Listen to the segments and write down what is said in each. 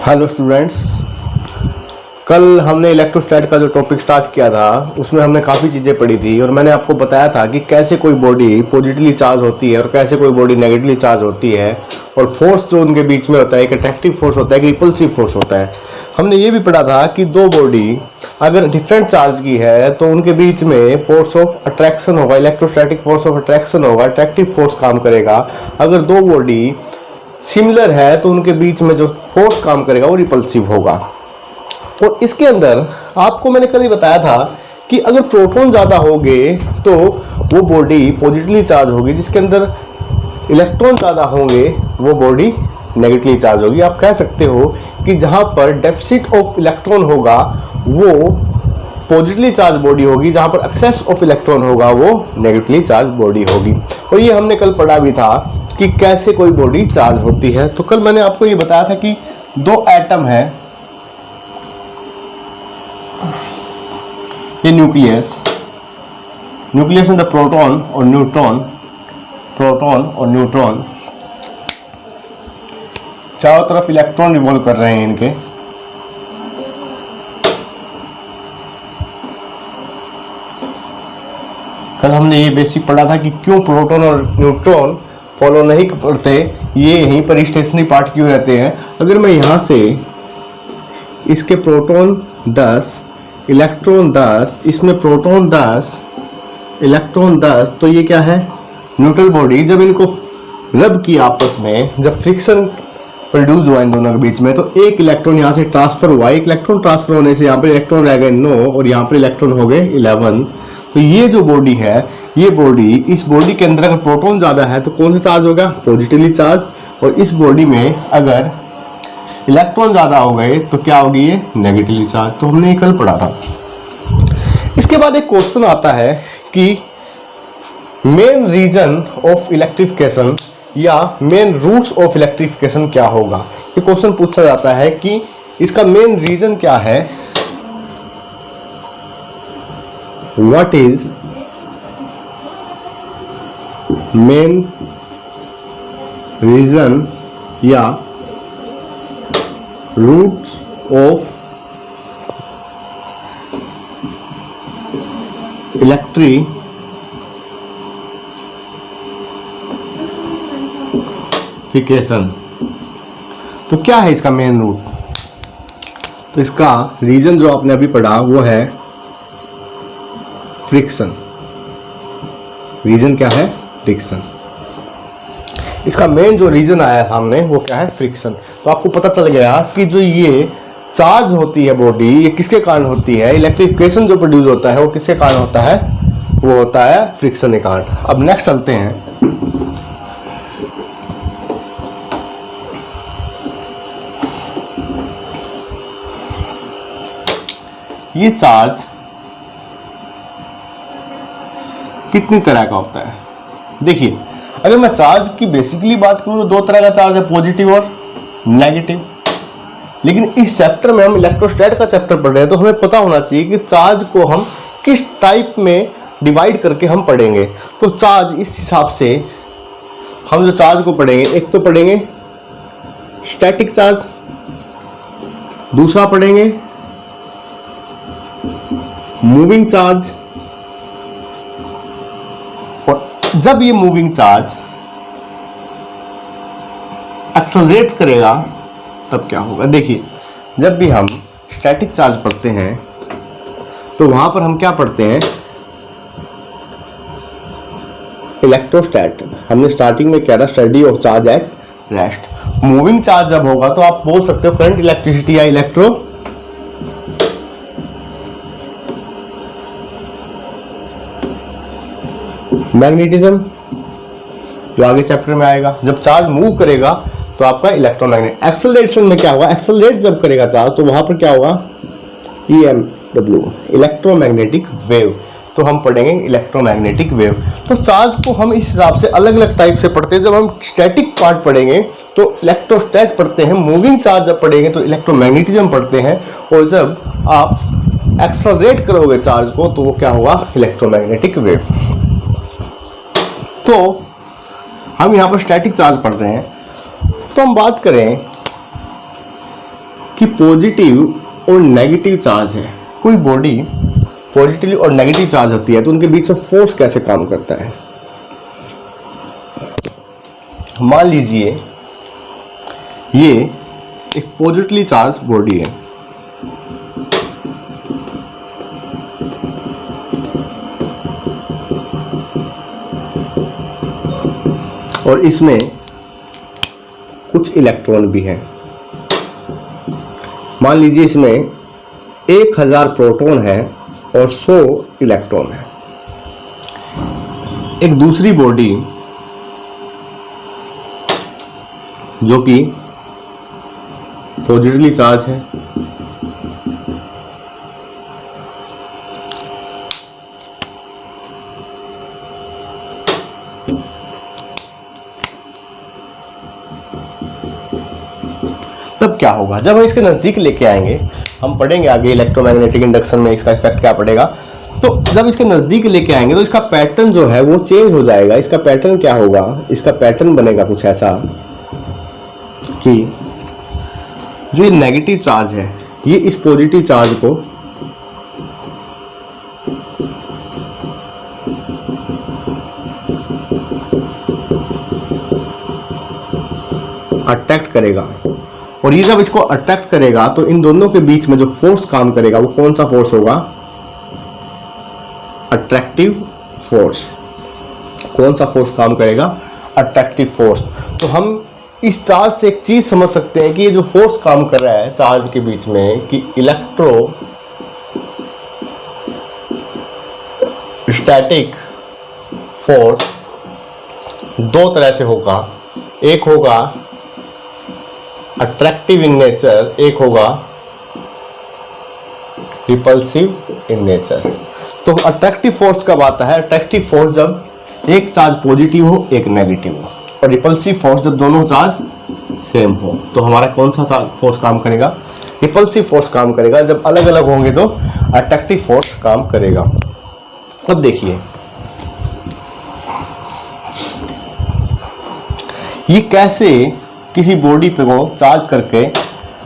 Hello students, कल हमने इलेक्ट्रोस्टैट का जो टॉपिक स्टार्ट किया था उसमें हमने काफ़ी चीज़ें पढ़ी थी और मैंने आपको बताया था कि कैसे कोई बॉडी पॉजिटिवली चार्ज होती है और कैसे कोई बॉडी नेगेटिवली चार्ज होती है और फोर्स जो उनके बीच में होता है, एक अट्रैक्टिव फोर्स होता है, एक रिपल्सिव फोर्स होता है। हमने ये भी पढ़ा था कि दो बॉडी अगर डिफरेंट चार्ज की है तो उनके बीच में फोर्स ऑफ अट्रैक्शन होगा, इलेक्ट्रोस्टैटिक फोर्स ऑफ अट्रैक्शन होगा, अट्रैक्टिव फोर्स काम करेगा। अगर दो बॉडी सिमिलर है तो उनके बीच में जो फोर्स काम करेगा वो रिपल्सिव होगा। और इसके अंदर आपको मैंने कल ही बताया था कि अगर प्रोटॉन ज़्यादा होंगे तो वो बॉडी पॉजिटिवली चार्ज होगी, जिसके अंदर इलेक्ट्रॉन ज़्यादा होंगे वो बॉडी नेगेटिवली चार्ज होगी। आप कह सकते हो कि जहाँ पर डेफिसिट ऑफ इलेक्ट्रॉन होगा वो पॉजिटिवली चार्ज बॉडी होगी, जहाँ पर एक्सेस ऑफ इलेक्ट्रॉन होगा वो नेगेटिवली चार्ज बॉडी होगी। और ये हमने कल पढ़ा भी था कि कैसे कोई बॉडी चार्ज होती है। तो कल मैंने आपको ये बताया था कि दो एटम है, ये न्यूक्लियस इन द प्रोटॉन और न्यूट्रॉन, प्रोटॉन और न्यूट्रॉन चारों तरफ इलेक्ट्रॉन रिवॉल्व कर रहे हैं इनके। कल हमने ये बेसिक पढ़ा था कि क्यों प्रोटॉन और न्यूट्रॉन फॉलो नहीं करते, ये यहीं पर स्टेशनरी पार्ट क्यों रहते हैं। अगर मैं यहाँ से इसके प्रोटॉन 10 इलेक्ट्रॉन 10, इसमें प्रोटॉन 10 इलेक्ट्रॉन 10, तो ये क्या है, न्यूट्रल बॉडी। जब इनको रब किया आपस में, जब फ्रिक्शन प्रोड्यूस हुआ इन दोनों के बीच में, तो एक इलेक्ट्रॉन यहाँ से ट्रांसफर हुआ। एक इलेक्ट्रॉन ट्रांसफर होने से यहाँ पर इलेक्ट्रॉन रह गए 9 और यहाँ पर इलेक्ट्रॉन हो गए 11। तो ये जो बॉडी है, ये बॉडी, इस बॉडी के अंदर अगर प्रोटॉन ज़्यादा है तो कौन सा चार्ज होगा, पॉजिटिवली चार्ज। और इस बॉडी में अगर इलेक्ट्रॉन ज़्यादा हो गए तो क्या होगी, ये नेगेटिवली चार्ज। तो हमने ये कल पढ़ा था। इसके बाद एक क्वेश्चन आता है कि मेन रीजन ऑफ इलेक्ट्रिफिकेशन या मेन रूट्स ऑफ इलेक्ट्रिफिकेशन क्या होगा। ये क्वेश्चन पूछा जाता है कि इसका मेन रीजन क्या है, what is main reason या root of इलेक्ट्रिफिकेशन। तो क्या है इसका मेन रूट। तो इसका रीजन जो आपने अभी पढ़ा वो है फ्रिक्शन। रीजन क्या है, फ्रिक्शन। इसका मेन जो रीजन आया सामने वो क्या है, फ्रिक्शन। तो आपको पता चल गया कि जो ये चार्ज होती है बॉडी, ये किसके कारण होती है, इलेक्ट्रिफिकेशन जो प्रोड्यूस होता है वो किसके कारण होता है, वो होता है फ्रिक्शन के कारण। अब नेक्स्ट चलते हैं। ये चार्ज कितनी तरह का होता है। देखिए, अगर मैं चार्ज की बेसिकली बात करूं तो दो तरह का चार्ज है, पॉजिटिव और नेगेटिव। लेकिन इस चैप्टर में हम इलेक्ट्रोस्टैट का चैप्टर पढ़ रहे हैं तो हमें पता होना चाहिए कि चार्ज को हम किस टाइप में डिवाइड करके हम पढ़ेंगे। तो चार्ज इस हिसाब से हम जो चार्ज को पढ़ेंगे, एक तो पढ़ेंगे स्टैटिक चार्ज, दूसरा पढ़ेंगे मूविंग चार्ज। जब ये मूविंग चार्ज एक्सेलरेट करेगा तब क्या होगा। देखिए, जब भी हम स्टैटिक चार्ज पढ़ते हैं तो वहां पर हम क्या पढ़ते हैं, इलेक्ट्रोस्टैट। हमने स्टार्टिंग में क्या था, study of charge at rest. Moving charge जब होगा तो आप बोल सकते हो करंट इलेक्ट्रिसिटी या इलेक्ट्रो मैग्नेटिज्म, जो आगे चैप्टर में आएगा। जब चार्ज मूव करेगा तो आपका इलेक्ट्रोमैग्नेट। एक्सेलरेशन में क्या होगा, एक्सेलरेट जब करेगा चार्ज तो वहां पर क्या होगा, EMW, इलेक्ट्रोमैग्नेटिक वेव। तो हम पढ़ेंगे इलेक्ट्रोमैग्नेटिक वेव। तो चार्ज को हम इस हिसाब से अलग अलग टाइप से पढ़ते हैं। जब हम स्टैटिक पार्ट पढ़ेंगे तो इलेक्ट्रोस्टैट पढ़ते हैं, मूविंग चार्ज जब पढ़ेंगे तो इलेक्ट्रोमैग्नेटिज्म पढ़ते हैं, और जब आप एक्सेलरेट करोगे चार्ज को तो वो क्या होगा, इलेक्ट्रोमैग्नेटिक वेव। तो हम यहाँ पर स्टैटिक चार्ज पढ़ रहे हैं। तो हम बात करें कि पॉजिटिव और नेगेटिव चार्ज है, कोई बॉडी पॉजिटिव और नेगेटिव चार्ज होती है तो उनके बीच में फोर्स कैसे काम करता है। मान लीजिए ये एक पॉजिटिवली चार्ज बॉडी है और इसमें कुछ इलेक्ट्रॉन भी हैं। मान लीजिए इसमें 1000 प्रोटॉन है और 100 इलेक्ट्रॉन है। एक दूसरी बॉडी जो कि पॉजिटिवली चार्ज है, तब क्या होगा जब हम इसके नजदीक लेके आएंगे। हम पढ़ेंगे आगे इलेक्ट्रोमैग्नेटिक इंडक्शन में इसका इफेक्ट क्या पड़ेगा। तो जब इसके नजदीक लेके आएंगे तो इसका पैटर्न जो है वो चेंज हो जाएगा। इसका पैटर्न क्या होगा, इसका पैटर्न बनेगा कुछ ऐसा कि जो ये नेगेटिव चार्ज है ये इस पॉजिटिव चार्ज को अट्रैक्ट करेगा और ये जब इसको अट्रैक्ट करेगा तो इन दोनों के बीच में जो फोर्स काम करेगा वो कौन सा फोर्स होगा, अट्रैक्टिव फोर्स। कौन सा फोर्स काम करेगा, अट्रैक्टिव फोर्स। तो हम इस चार्ज से एक चीज समझ सकते हैं कि ये जो फोर्स काम कर रहा है चार्ज के बीच में कि इलेक्ट्रोस्टैटिक फोर्स दो तरह से होगा। एक होगा अट्रैक्टिव इन नेचर, एक होगा रिपल्सिव इन नेचर। तो अट्रैक्टिव फोर्स कब आता है, अट्रैक्टिव फोर्स जब एक चार्ज पॉजिटिव हो एक नेगेटिव हो, और रिपल्सिव फोर्स जब दोनों चार्ज सेम हो। तो हमारा कौन सा फोर्स काम करेगा, रिपल्सिव फोर्स काम करेगा। जब अलग अलग होंगे तो अट्रैक्टिव फोर्स काम करेगा। अब देखिए ये कैसे किसी बॉडी पे को चार्ज करके,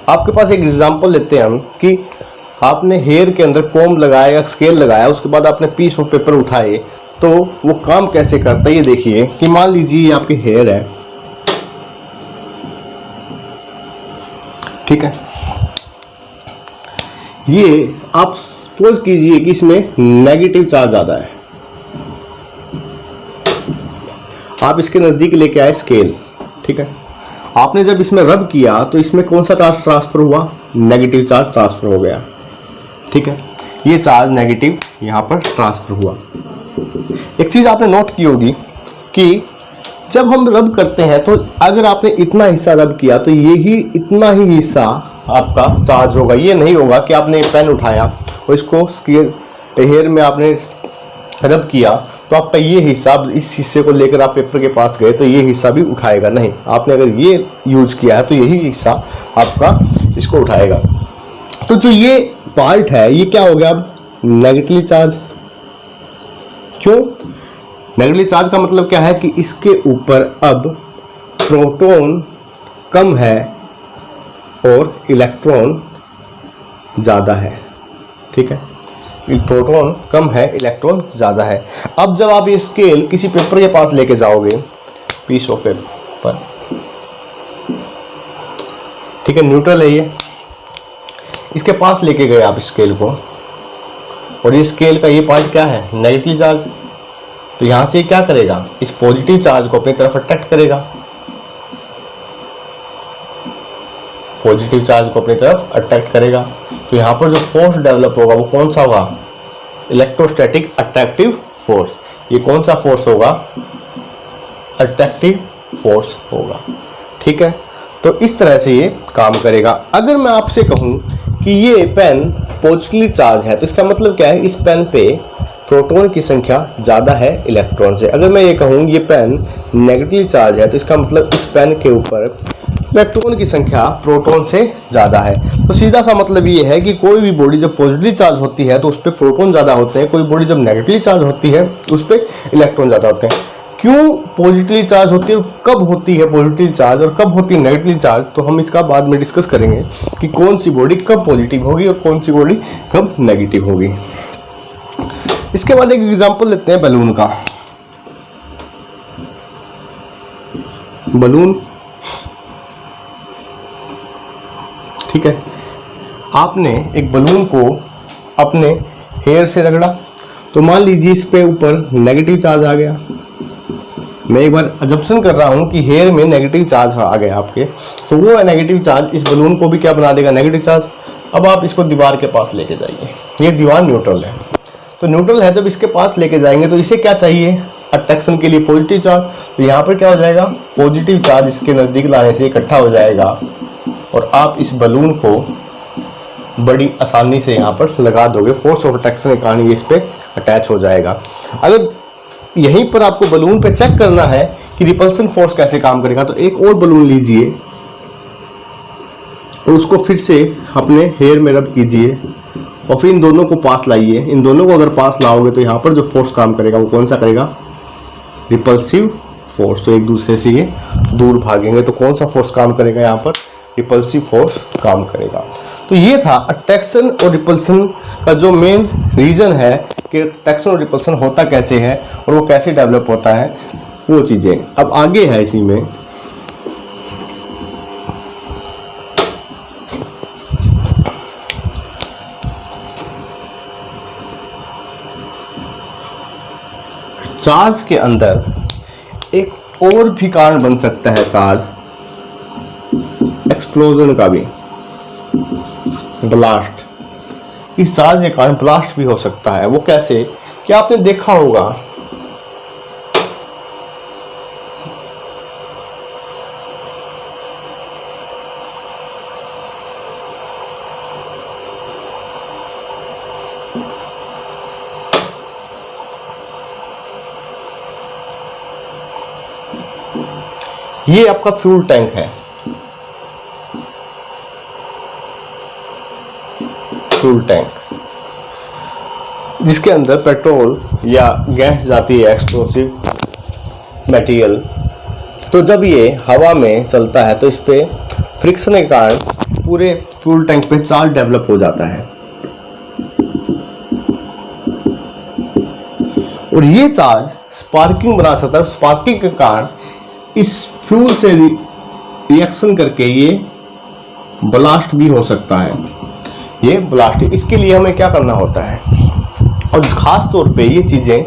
आपके पास एक एग्जांपल लेते हैं हम कि आपने हेयर के अंदर कॉम्ब लगाया, स्केल लगाया, उसके बाद आपने पीस ऑफ पेपर उठाए तो वो काम कैसे करता है। ये देखिए कि मान लीजिए ये आपकी हेयर है, ठीक है। ये आप सपोज कीजिए कि इसमें नेगेटिव चार्ज ज्यादा है, आप इसके नजदीक लेके आए स्केल, ठीक है। आपने जब इसमें रब किया तो इसमें कौन सा चार्ज ट्रांसफर हुआ, नेगेटिव चार्ज ट्रांसफर हो गया, ठीक है। ये चार्ज नेगेटिव यहां पर ट्रांसफर हुआ। एक चीज आपने नोट की होगी कि जब हम रब करते हैं तो अगर आपने इतना हिस्सा रब किया तो यही इतना ही हिस्सा आपका चार्ज होगा। ये नहीं होगा कि आपने पेन उठाया और इसको स्केल हेयर में आपने रब किया तो आपका ये हिस्सा, इस हिस्से को लेकर आप पेपर के पास गए तो ये हिस्सा भी उठाएगा, नहीं। आपने अगर ये यूज किया है तो यही हिस्सा आपका इसको उठाएगा। तो जो ये पार्ट है ये क्या हो गया, अब नेगेटिवली चार्ज। क्यों नेगेटिव चार्ज का मतलब क्या है कि इसके ऊपर अब प्रोटॉन कम है और इलेक्ट्रॉन ज़्यादा है, ठीक है। प्रोटॉन कम है, इलेक्ट्रॉन ज़्यादा है। अब जब आप ये स्केल किसी पेपर के पास लेके जाओगे, पीस ऑफ पेपर, ठीक है, न्यूट्रल है ये, इसके पास लेके गए आप स्केल को और ये स्केल का ये पार्ट क्या है, नेगेटिव चार्ज। तो यहां से क्या करेगा, इस पॉजिटिव चार्ज को अपनी तरफ अट्रैक्ट करेगा, पॉजिटिव चार्ज को अपनी तरफ अट्रैक्ट करेगा। तो यहां पर जो फोर्स डेवलप होगा वो कौन सा होगा, इलेक्ट्रोस्टैटिक अट्रैक्टिव फोर्स। ये कौन सा फोर्स होगा, अट्रैक्टिव फोर्स होगा, ठीक है। तो इस तरह से ये काम करेगा। अगर मैं आपसे कहूं कि ये पेन पॉजिटिवली चार्ज है तो इसका मतलब क्या है, इस पेन पे प्रोटॉन की संख्या ज़्यादा है इलेक्ट्रॉन से। अगर मैं ये कहूँ ये पेन नेगेटिव चार्ज है तो इसका मतलब इस पेन के ऊपर इलेक्ट्रॉन की संख्या प्रोटॉन से ज़्यादा है। तो सीधा सा मतलब ये है कि कोई भी बॉडी जब पॉजिटिव चार्ज होती है तो उस पर प्रोटॉन ज़्यादा होते हैं, कोई बॉडी जब नेगेटिव चार्ज होती है उस पर इलेक्ट्रॉन ज़्यादा होते हैं। क्यों पॉजिटिवली चार्ज होती है, कब होती है पॉजिटिव चार्ज और कब होती है नेगेटिव चार्ज, तो हम इसका बाद में डिस्कस करेंगे कि कौन सी बॉडी कब पॉजिटिव होगी और कौन सी बॉडी कब नेगेटिव होगी। इसके बाद एक एग्जांपल लेते हैं बलून का। बलून, ठीक है, आपने एक बलून को अपने हेयर से रगड़ा, तो मान लीजिए इस पे ऊपर नेगेटिव चार्ज आ गया। मैं एक बार अजम्पशन कर रहा हूं कि हेयर में नेगेटिव चार्ज आ गया आपके, तो वो नेगेटिव चार्ज इस बलून को भी क्या बना देगा, नेगेटिव चार्ज। अब आप इसको दीवार के पास लेके जाइए, ये दीवार न्यूट्रल है, तो न्यूट्रल है, जब इसके पास लेके जाएंगे तो इसे क्या चाहिए, अट्रैक्शन के लिए पॉजिटिव चार्ज। तो यहाँ पर क्या हो जाएगा, पॉजिटिव चार्ज इसके नज़दीक लाने से इकट्ठा हो जाएगा और आप इस बलून को बड़ी आसानी से यहाँ पर लगा दोगे, फोर्स ऑफ अट्रैक्शन के कारण ये इस पर अटैच हो जाएगा। अगर यहीं पर आपको बलून पे चेक करना है कि रिपल्सन फोर्स कैसे काम करेगा, तो एक और बलून लीजिए और उसको फिर से अपने हेयर में रब कीजिए और फिर इन दोनों को पास लाइए। इन दोनों को अगर पास लाओगे तो यहाँ पर जो फोर्स काम करेगा वो कौन सा करेगा, रिपल्सिव फोर्स। तो एक दूसरे से ये दूर भागेंगे तो कौन सा फोर्स काम करेगा, यहाँ पर रिपल्सिव फोर्स काम करेगा। तो ये था अट्रैक्शन और रिपल्सन का जो मेन रीजन है कि अट्रैक्शन और रिपल्सन होता कैसे है और वो कैसे डेवलप होता है, वो चीजें अब आगे है। इसी में चार्ज के अंदर एक और भी कारण बन सकता है, चार्ज एक्सप्लोजन का भी, ब्लास्ट। इस चार्ज के कारण ब्लास्ट भी हो सकता है। वो कैसे, कि आपने देखा होगा ये आपका फ्यूल टैंक है, फ्यूल टैंक जिसके अंदर पेट्रोल या गैस जाती है, एक्सप्लोसिव मटेरियल। तो जब ये हवा में चलता है तो इस पे फ्रिक्शन के कारण पूरे फ्यूल टैंक पे चार्ज डेवलप हो जाता है और ये चार्ज स्पार्किंग बना सकता है। स्पार्किंग के कारण इस फ्यूल से रिएक्शन करके ये ब्लास्ट भी हो सकता है। ये ब्लास्ट, इसके लिए हमें क्या करना होता है, और खास तौर पे ये चीजें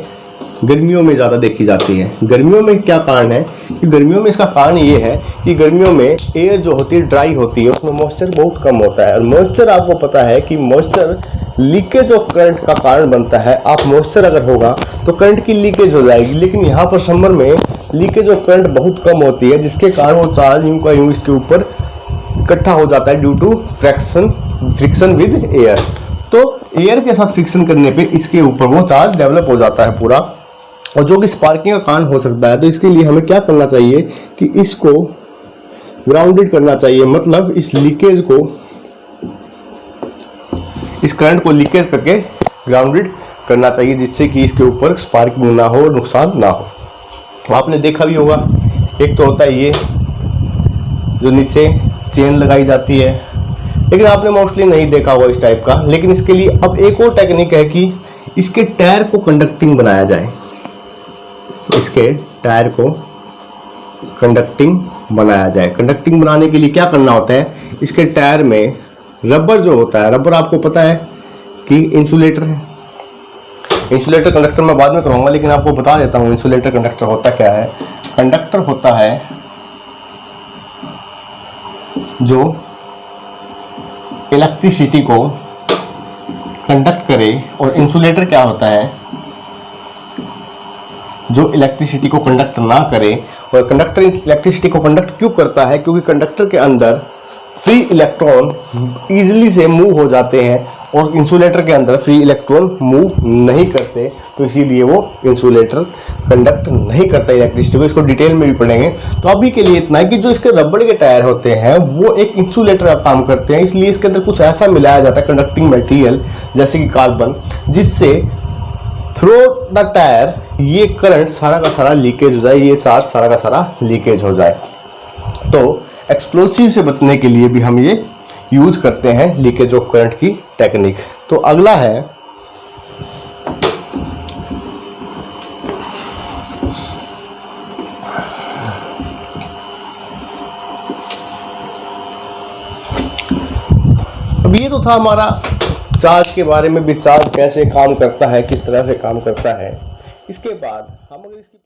गर्मियों में ज़्यादा देखी जाती है। गर्मियों में क्या कारण है कि गर्मियों में इसका कारण ये है कि गर्मियों में एयर जो होती है ड्राई होती है, उसमें मॉइस्चर बहुत कम होता है और मॉइस्चर आपको पता है कि मॉइस्चर लीकेज ऑफ करंट का कारण बनता है। आप मॉइस्चर अगर होगा तो करंट की लीकेज हो जाएगी, लेकिन यहाँ पर समर में लीकेज ऑफ करंट बहुत कम होती है, जिसके कारण वो चार्ज यूं का यूं इसके ऊपर इकट्ठा हो जाता है due to friction with air. तो एयर के साथ फ्रिक्शन करने पे इसके ऊपर वो चार्ज डेवलप हो जाता है पूरा, और जो कि स्पार्किंग का कारण हो सकता है। तो इसके लिए हमें क्या करना चाहिए कि इसको ग्राउंडेड करना चाहिए, मतलब इस लीकेज को, इस करंट को लीकेज करके ग्राउंडेड करना चाहिए, जिससे कि इसके ऊपर स्पार्किंग ना हो, नुकसान ना हो। तो आपने देखा भी होगा, एक तो होता है ये जो नीचे चेन लगाई जाती है, लेकिन आपने मोस्टली नहीं देखा होगा इस टाइप का। लेकिन इसके लिए अब एक और टेक्निक है कि इसके टायर को कंडक्टिंग बनाया जाए। इसके टायर को कंडक्टिंग बनाया जाए। कंडक्टिंग बनाने के लिए क्या करना होता है, इसके टायर में रबर जो होता है, रबर आपको पता है कि इंसुलेटर है। इंसुलेटर कंडक्टर मैं बाद में करूँगा, लेकिन आपको बता देता हूँ इंसुलेटर कंडक्टर होता क्या है। कंडक्टर होता है जो इलेक्ट्रिसिटी को कंडक्ट करे, और इंसुलेटर क्या होता है जो इलेक्ट्रिसिटी को कंडक्ट ना करे। और कंडक्टर इलेक्ट्रिसिटी को कंडक्ट क्यों करता है, क्योंकि कंडक्टर के अंदर फ्री इलेक्ट्रॉन इजीली से मूव हो जाते हैं और इंसुलेटर के अंदर फ्री इलेक्ट्रॉन मूव नहीं करते, तो इसीलिए वो इंसुलेटर कंडक्ट नहीं करता इलेक्ट्रिसिटी को। इसको डिटेल में भी पढ़ेंगे। तो अभी के लिए इतना है कि जो इसके रबड़ के टायर होते हैं वो एक इंसुलेटर का काम करते हैं, इसलिए इसके अंदर कुछ ऐसा मिलाया जाता है कंडक्टिंग मटेरियल जैसे कि कार्बन, जिससे थ्रू द टायर ये करंट सारा का सारा लीकेज हो जाए, ये चार्ज सारा का सारा लीकेज हो जाए। तो एक्सप्लोसिव से बचने के लिए भी हम ये यूज करते हैं लीकेज ऑफ करंट की टेक्निक। तो अगला है अब ये तो था हमारा चार्ज के बारे में भी, चार्ज कैसे काम करता है, किस तरह से काम करता है। इसके बाद हम अगर इसकी